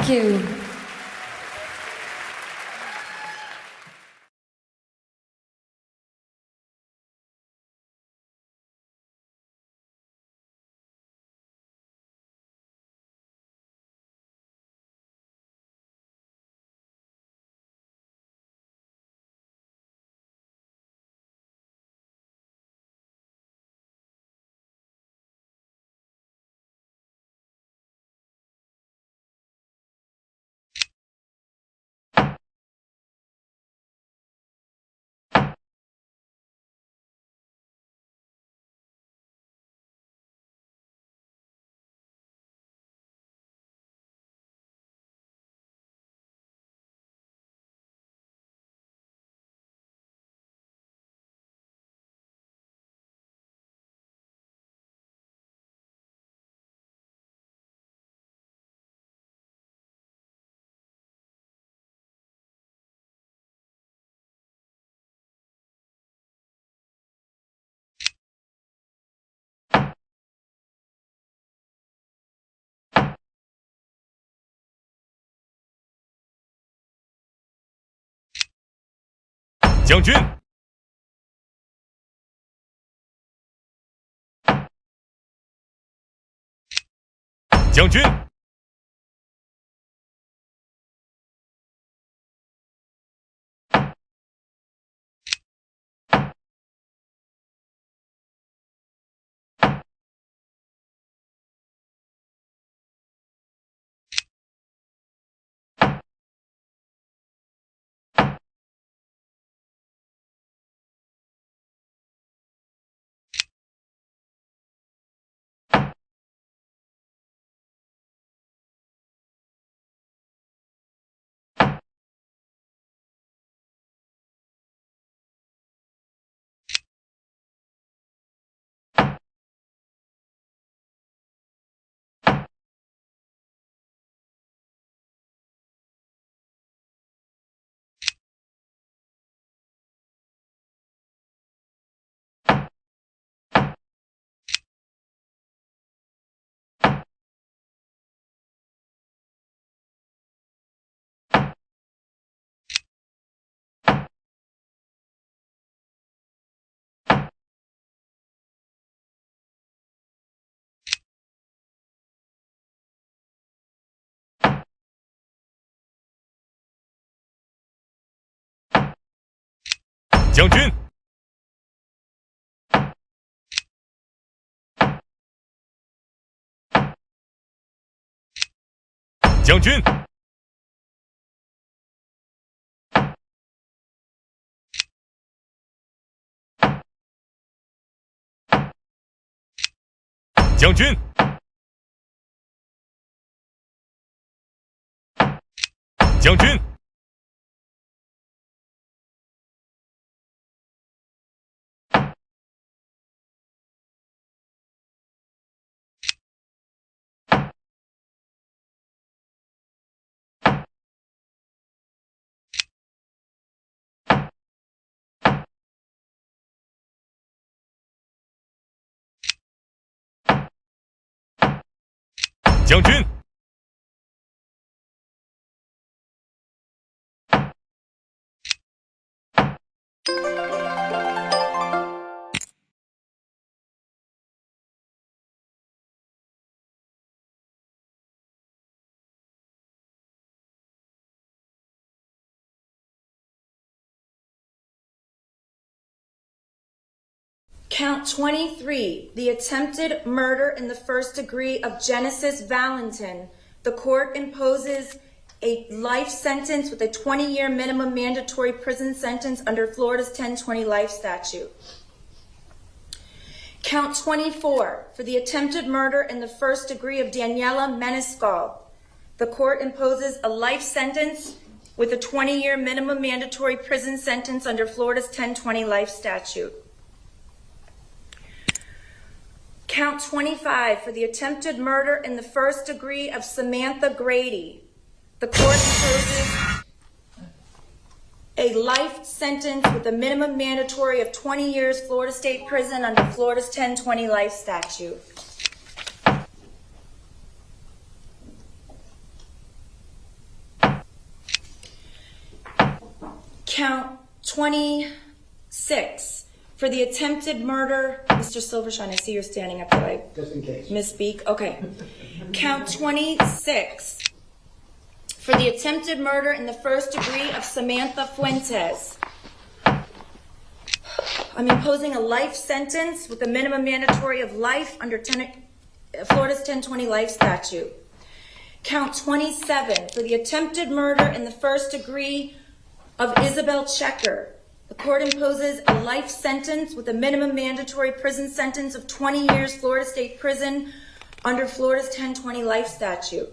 Thank you.将军，将军，将军，将军，将军，将军，将军，Count 23, the attempted murder in the first degree of Genesis Valentin. The court imposes a life sentence with a 20-year minimum mandatory prison sentence under Florida's 1020 life statute. Count 24, for the attempted murder in the first degree of Daniela Menescal. The court imposes a life sentence with a 20-year minimum mandatory prison sentence under Florida's 1020 life statute. Count 25, for the attempted murder in the first degree of Samantha Grady. The court imposes a life sentence with a minimum mandatory of 20 years Florida State Prison under Florida's 1020 life statute. Count 26 for the attempted murder. Mr. Silvershine, I see you're standing up. Did I Just in case. misspeak? Okay. Count 26 for the attempted murder in the first degree of Samantha Fuentes. I'm imposing a life sentence with a minimum mandatory of life under Florida's 1020 life statute. Count 27 for the attempted murder in the first degree of Isabel Checker. The court imposes a life sentence with a minimum mandatory prison sentence of 20 years Florida State Prison under Florida's 1020 life statute.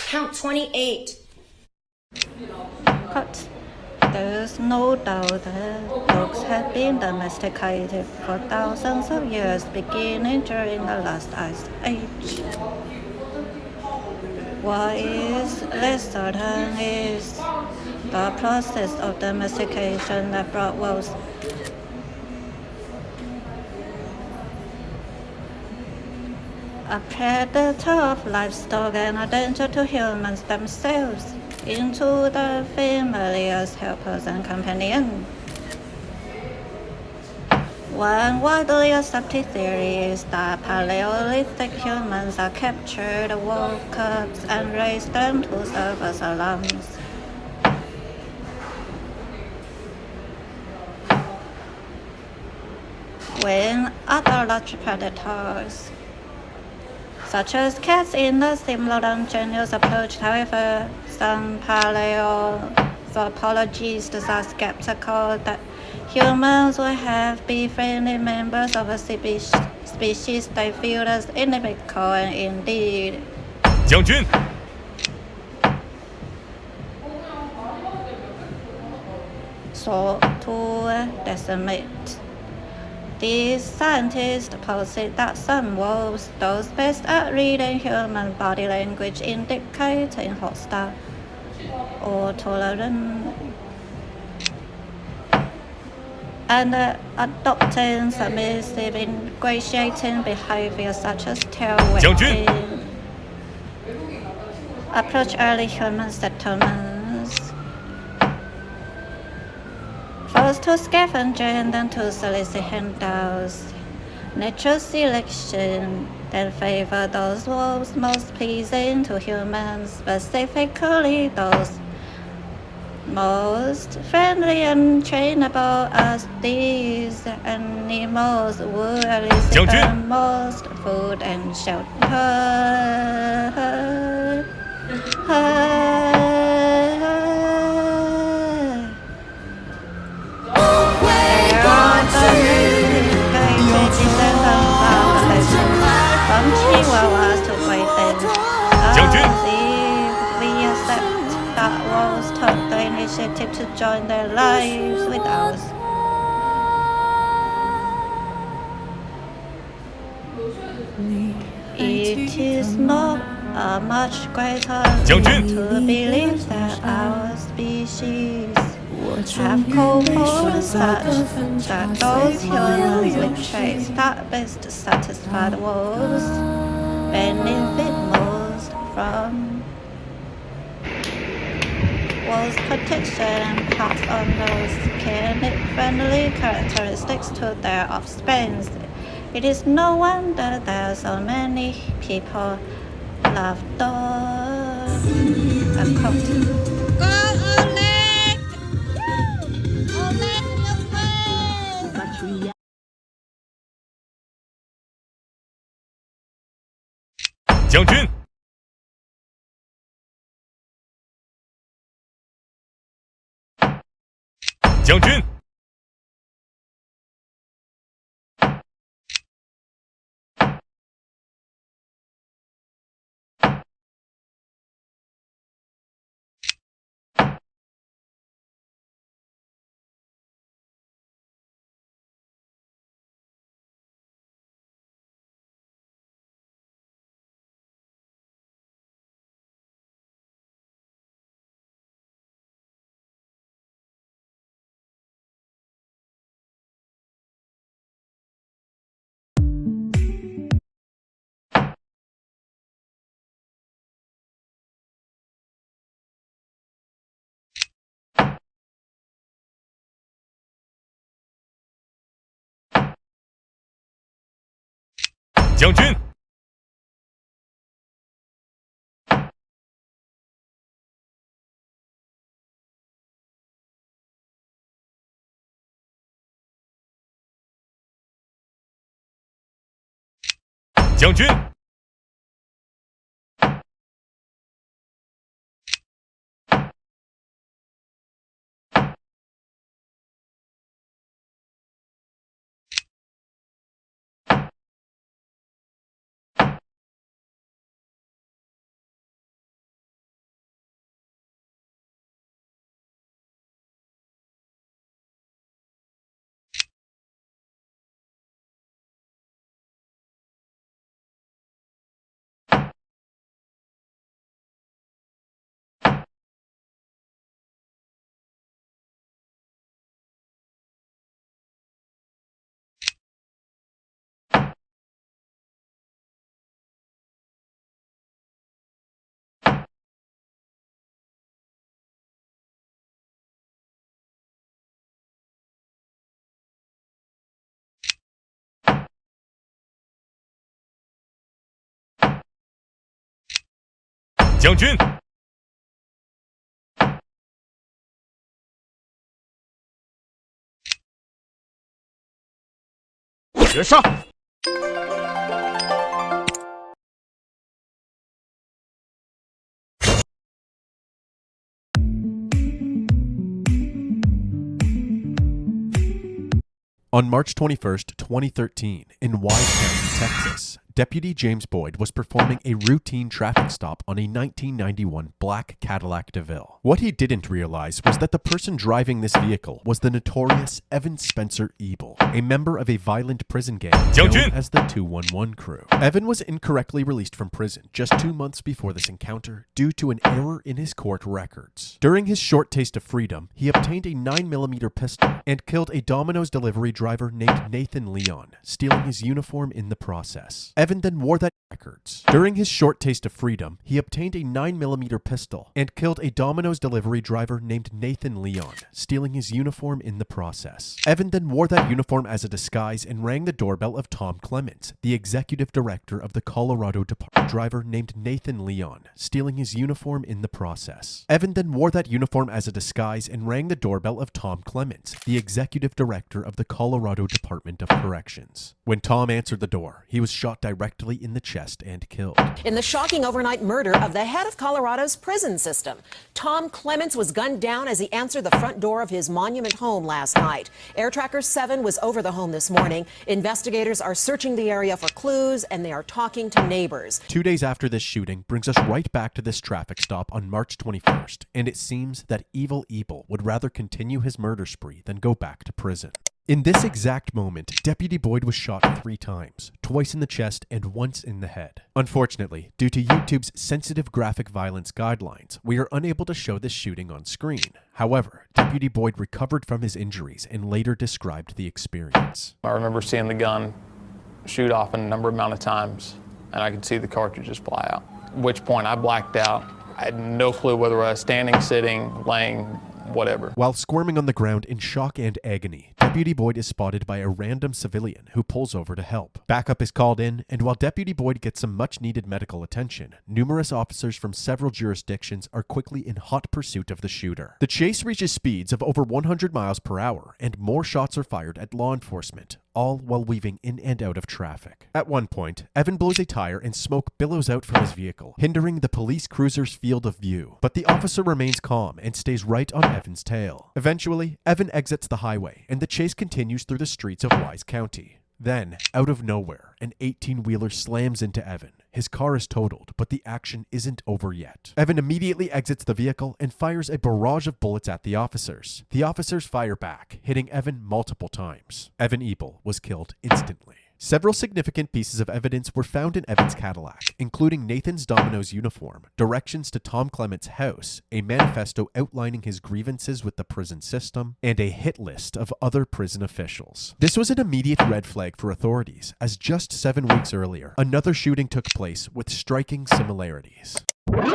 Count 28. Court. There's no doubt that dogs have been domesticated for thousands of years, beginning during the last ice age. What is less certain is the process of domestication that brought wolves. A predator of livestock and a danger to humans themselves, into the family as helpers and companions. One widely accepted theory is that Paleolithic humans are captured wolf cubs and raised them to serve as alarms. When other large predators, such as cats in the Simlodon genus, approached, however, some paleoanthropologists are skeptical that humans would have befriended members of a species they viewed as inimical, and indeed. 将军， sought to decimate. These scientists posit that some wolves, those best at reading human body language, indicating hostile or tolerant, and adopting submissive, ingratiating behavior such as tail Jiangjun. wagging, approach early human settlements. First to scavenge and then to solicit handouts. Natural selection then favor those wolves most pleasing to humans, specifically those most friendly and trainable, as these animals would elicit the 将军。 most food and shelter. From Chihuahuas to Great Danes, 将军。 we accept that wolves took the initiative to join their lives with ours. It is not a much greater 将军。 to believe that our species have cohorts such that those humans with traits that best satisfy the wolves benefit most from wolves' protection and pass on those canid-friendly characteristics to their offspring. It is no wonder that so many people love dogs. Unquote. Con Oleg! 将军，将军。将军，将军，将军，决杀！ On March 21st, 2013, in Wise County, Texas, Deputy James Boyd was performing a routine traffic stop on a 1991 black Cadillac DeVille. What he didn't realize was that the person driving this vehicle was the notorious Evan Spencer Ebel, a member of a violent prison gang known as the 211 Crew. Evan was incorrectly released from prison just 2 months before this encounter due to an error in his court records. During his short taste of freedom, he obtained a 9mm pistol and killed a Domino's delivery driver named Nathan Leon, stealing his uniform in the process. Evan then wore that records. During his short taste of freedom, he obtained a 9mm pistol and killed a Domino's delivery driver named Nathan Leon, stealing his uniform in the process. Evan then wore that uniform as a disguise and rang the doorbell of Tom Clements, the executive director of the Colorado Department driver named Nathan Leon, stealing his uniform in the process. Evan then wore that uniform as a disguise and rang the doorbell of Tom Clements, the executive director of the Colorado Department of Corrections. When Tom answered the door, he was shot directly in the chest and killed. In the shocking overnight murder of the head of Colorado's prison system, Tom Clements was gunned down as he answered the front door of his Monument home last night. Air Tracker 7 was over the home this morning. Investigators are searching the area for clues and they are talking to neighbors. 2 days after this shooting brings us right back to this traffic stop on March 21st, and it seems that Evil Ebel would rather continue his murder spree than go back to prison. In this exact moment, Deputy Boyd was shot 3 times, twice in the chest and once in the head. Unfortunately, due to YouTube's sensitive graphic violence guidelines, we are unable to show this shooting on screen. However, Deputy Boyd recovered from his injuries and later described the experience. I remember seeing the gun shoot off a number amount of times, and I could see the cartridges fly out. At which point I blacked out. I had no clue whether I was standing, sitting, laying, whatever. While squirming on the ground in shock and agony, Deputy Boyd is spotted by a random civilian who pulls over to help. Backup is called in, and while Deputy Boyd gets some much-needed medical attention, numerous officers from several jurisdictions are quickly in hot pursuit of the shooter. The chase reaches speeds of over 100 miles per hour, and more shots are fired at law enforcement, all while weaving in and out of traffic. At one point, Evan blows a tire and smoke billows out from his vehicle, hindering the police cruiser's field of view. But the officer remains calm and stays right on Evan's tail. Eventually, Evan exits the highway, and the chase continues through the streets of Wise County. Then, out of nowhere, an 18-wheeler slams into Evan. His car is totaled, but the action isn't over yet. Evan immediately exits the vehicle and fires a barrage of bullets at the officers. The officers fire back, hitting Evan multiple times. Evan Ebel was killed instantly. Several significant pieces of evidence were found in Evan's Cadillac, including Nathan's Domino's uniform, directions to Tom Clements' house, a manifesto outlining his grievances with the prison system, and a hit list of other prison officials. This was an immediate red flag for authorities, as just 7 weeks earlier, another shooting took place with striking similarities.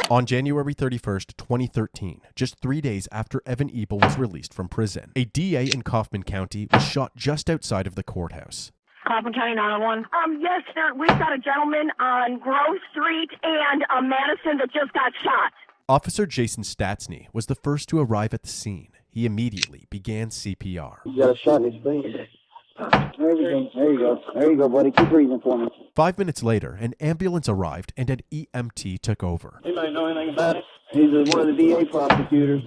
On January 31st, 2013, just 3 days after Evan Ebel was released from prison, a DA in Kaufman County was shot just outside of the courthouse. Coffin County 911. Yes, sir. We've got a gentleman on Grove Street and Madison that just got shot. Officer Jason Statsny was the first to arrive at the scene. He immediately began CPR. He got a shot in his face. There you go. There you go, buddy. Keep breathing for me. 5 minutes later, an ambulance arrived and an EMT took over. Anybody know anything about it? He's one of the DA prosecutors.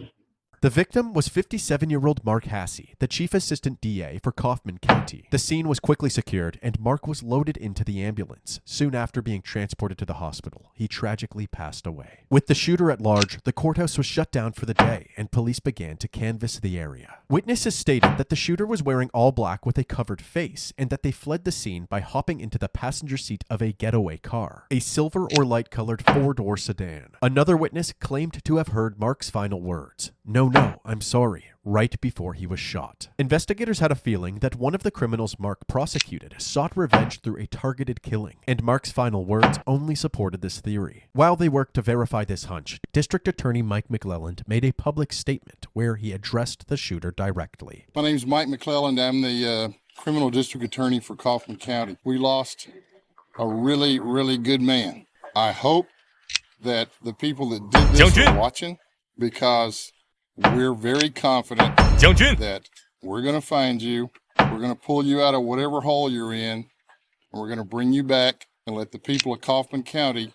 The victim was 57-year-old Mark Hassey, the chief assistant DA for Kaufman County. The scene was quickly secured, and Mark was loaded into the ambulance. Soon after being transported to the hospital, he tragically passed away. With the shooter at large, the courthouse was shut down for the day, and police began to canvass the area. Witnesses stated that the shooter was wearing all black with a covered face, and that they fled the scene by hopping into the passenger seat of a getaway car, a silver or light-colored four-door sedan. Another witness claimed to have heard Mark's final words, "No, I'm sorry," right before he was shot. Investigators had a feeling that one of the criminals Mark prosecuted sought revenge through a targeted killing, and Mark's final words only supported this theory. While they worked to verify this hunch, District Attorney Mike McClelland made a public statement where he addressed the shooter directly. My name is Mike McClelland. I'm the criminal district attorney for Kaufman County. We lost a really, really good man. I hope that the people that did this are watching, because we're very confident that we're going to find you, we're going to pull you out of whatever hole you're in, and we're going to bring you back and let the people of Kaufman County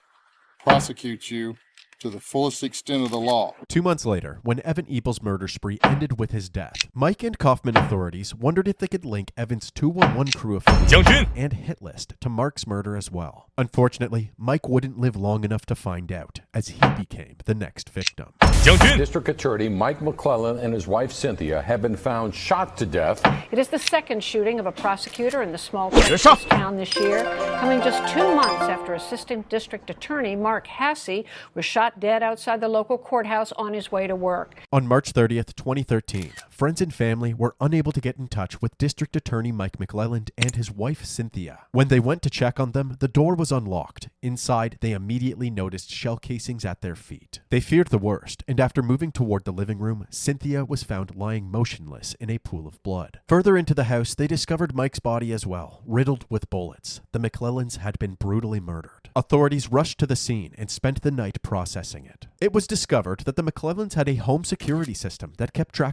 prosecute you to the fullest extent of the law. 2 months later, when Evan Ebel's murder spree ended with his death, Mike and Kaufman authorities wondered if they could link Evan's 211 crew affiliation and hit list to Mark's murder as well. Unfortunately, Mike wouldn't live long enough to find out, as he became the next victim. District Attorney Mike McClelland and his wife Cynthia have been found shot to death. It is the second shooting of a prosecutor in the small Texas town this year, coming just 2 months after Assistant District Attorney Mark Hassey was shot dead outside the local courthouse on his way to work. On March 30th, 2013, friends and family were unable to get in touch with District Attorney Mike McClelland and his wife Cynthia. When they went to check on them, the door was unlocked. Inside, they immediately noticed shell casings at their feet. They feared the worst, and after moving toward the living room, Cynthia was found lying motionless in a pool of blood. Further into the house, they discovered Mike's body as well, riddled with bullets. The McClellands had been brutally murdered. Authorities rushed to the scene and spent the night processing it. It was discovered that the McClellands had a home security system that kept track of